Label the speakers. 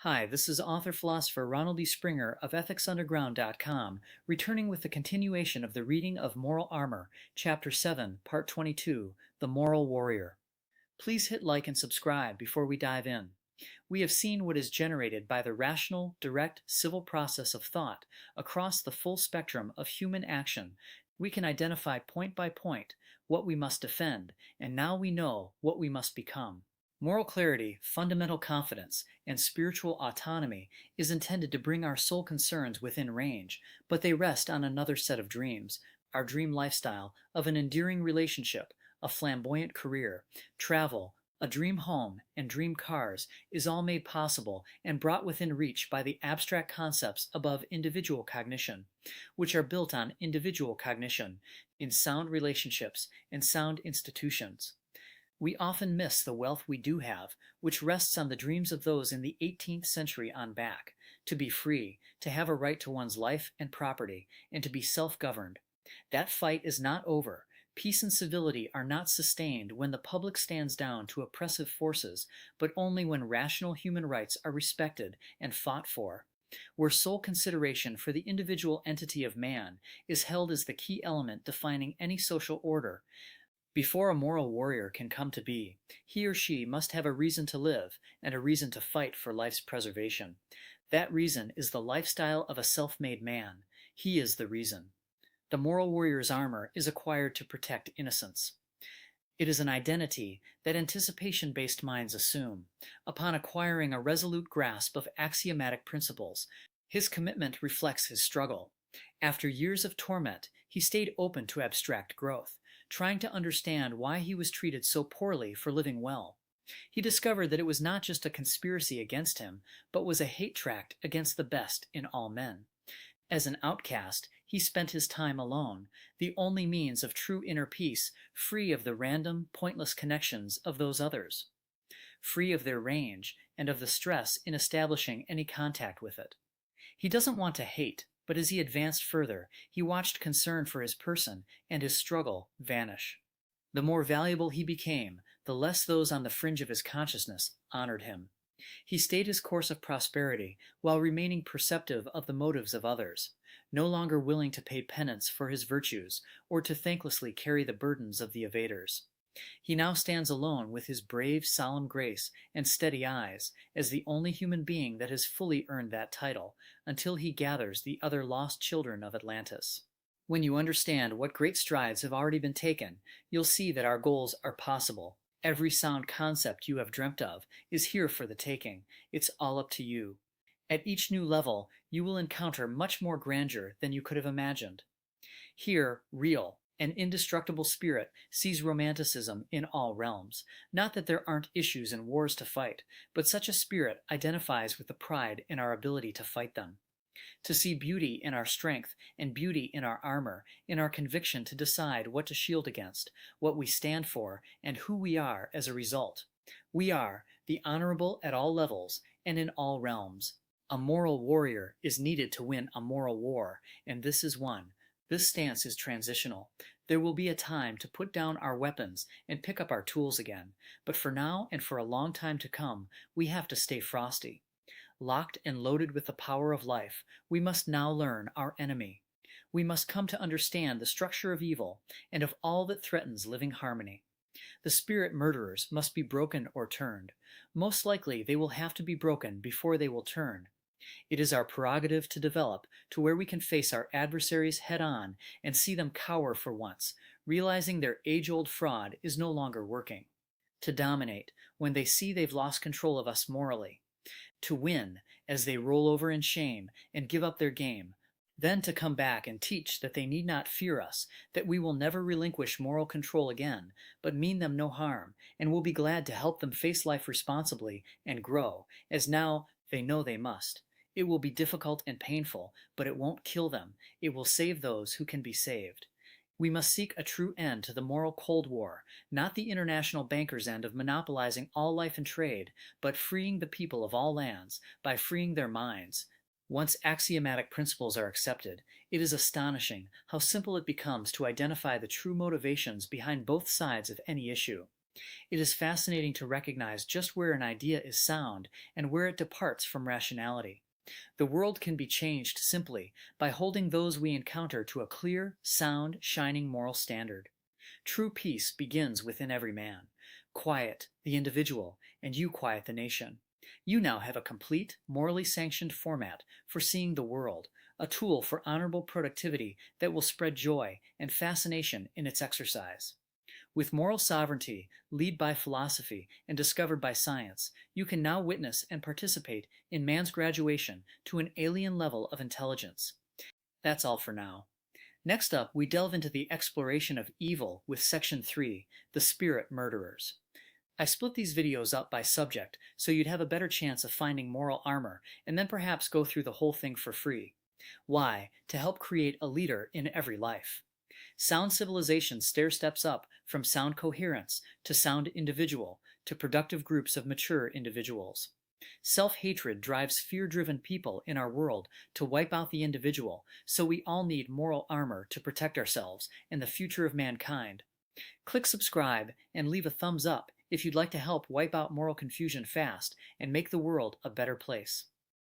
Speaker 1: Hi, this is author-philosopher Ronald E. Springer of EthicsUnderground.com, returning with the continuation of the reading of Moral Armor, Chapter 7, Part 22, The Moral Warrior. Please hit like and subscribe before we dive in. We have seen what is generated by the rational, direct, civil process of thought across the full spectrum of human action. We can identify point by point what we must defend, and now we know what we must become. Moral clarity, fundamental confidence, and spiritual autonomy is intended to bring our soul concerns within range, but they rest on another set of dreams, our dream lifestyle of an endearing relationship, a flamboyant career, travel, a dream home, and dream cars is all made possible and brought within reach by the abstract concepts above individual cognition, which are built on individual cognition in sound relationships and sound institutions. We often miss the wealth we do have, which rests on the dreams of those in the 18th century on back, to be free, to have a right to one's life and property, and to be self-governed. That fight is not over. Peace and civility are not sustained when the public stands down to oppressive forces, but only when rational human rights are respected and fought for. Where sole consideration for the individual entity of man is held as the key element defining any social order, before a moral warrior can come to be, he or she must have a reason to live and a reason to fight for life's preservation. That reason is the lifestyle of a self-made man. He is the reason. The moral warrior's armor is acquired to protect innocence. It is an identity that anticipation-based minds assume. Upon acquiring a resolute grasp of axiomatic principles, his commitment reflects his struggle. After years of torment, he stayed open to abstract growth, trying to understand why he was treated so poorly for living well. He discovered that it was not just a conspiracy against him, but was a hate tract against the best in all men. As an outcast, he spent his time alone, the only means of true inner peace, free of the random, pointless connections of those others, free of their range and of the stress in establishing any contact with it. He doesn't want to hate, but as he advanced further, he watched concern for his person and his struggle vanish. The more valuable he became, the less those on the fringe of his consciousness honored him. He stayed his course of prosperity while remaining perceptive of the motives of others, no longer willing to pay penance for his virtues or to thanklessly carry the burdens of the evaders. He now stands alone with his brave, solemn grace and steady eyes as the only human being that has fully earned that title, until he gathers the other lost children of Atlantis. When you understand what great strides have already been taken, you'll see that our goals are possible. Every sound concept you have dreamt of is here for the taking. It's all up to you. At each new level, you will encounter much more grandeur than you could have imagined. Here, real, an indestructible spirit sees romanticism in all realms. Not that there aren't issues and wars to fight, but such a spirit identifies with the pride in our ability to fight them. To see beauty in our strength and beauty in our armor, in our conviction to decide what to shield against, what we stand for, and who we are as a result. We are the honorable at all levels and in all realms. A moral warrior is needed to win a moral war, and this is one. This stance is transitional. There will be a time to put down our weapons and pick up our tools again, but for now and for a long time to come, we have to stay frosty. Locked and loaded with the power of life, we must now learn our enemy. We must come to understand the structure of evil and of all that threatens living harmony. The spirit murderers must be broken or turned. Most likely they will have to be broken before they will turn. It is our prerogative to develop to where we can face our adversaries head-on and see them cower for once, realizing their age-old fraud is no longer working. To dominate when they see they've lost control of us morally. To win as they roll over in shame and give up their game. Then to come back and teach that they need not fear us, that we will never relinquish moral control again, but mean them no harm, and will be glad to help them face life responsibly and grow, as now they know they must. It will be difficult and painful, but it won't kill them. It will save those who can be saved. We must seek a true end to the moral Cold War, not the international bankers' end of monopolizing all life and trade, but freeing the people of all lands by freeing their minds. Once axiomatic principles are accepted, it is astonishing how simple it becomes to identify the true motivations behind both sides of any issue. It is fascinating to recognize just where an idea is sound and where it departs from rationality. The world can be changed simply by holding those we encounter to a clear, sound, shining moral standard. True peace begins within every man. Quiet the individual, and you quiet the nation. You now have a complete, morally sanctioned format for seeing the world, a tool for honorable productivity that will spread joy and fascination in its exercise. With moral sovereignty, lead by philosophy, and discovered by science, you can now witness and participate in man's graduation to an alien level of intelligence. That's all for now. Next up, we delve into the exploration of evil with Section 3, The Spirit Murderers. I split these videos up by subject so you'd have a better chance of finding moral armor and then perhaps go through the whole thing for free. Why? To help create a leader in every life. Sound civilization stair-steps up from sound coherence to sound individual to productive groups of mature individuals. Self-hatred drives fear-driven people in our world to wipe out the individual, so we all need moral armor to protect ourselves and the future of mankind. Click subscribe and leave a thumbs up if you'd like to help wipe out moral confusion fast and make the world a better place.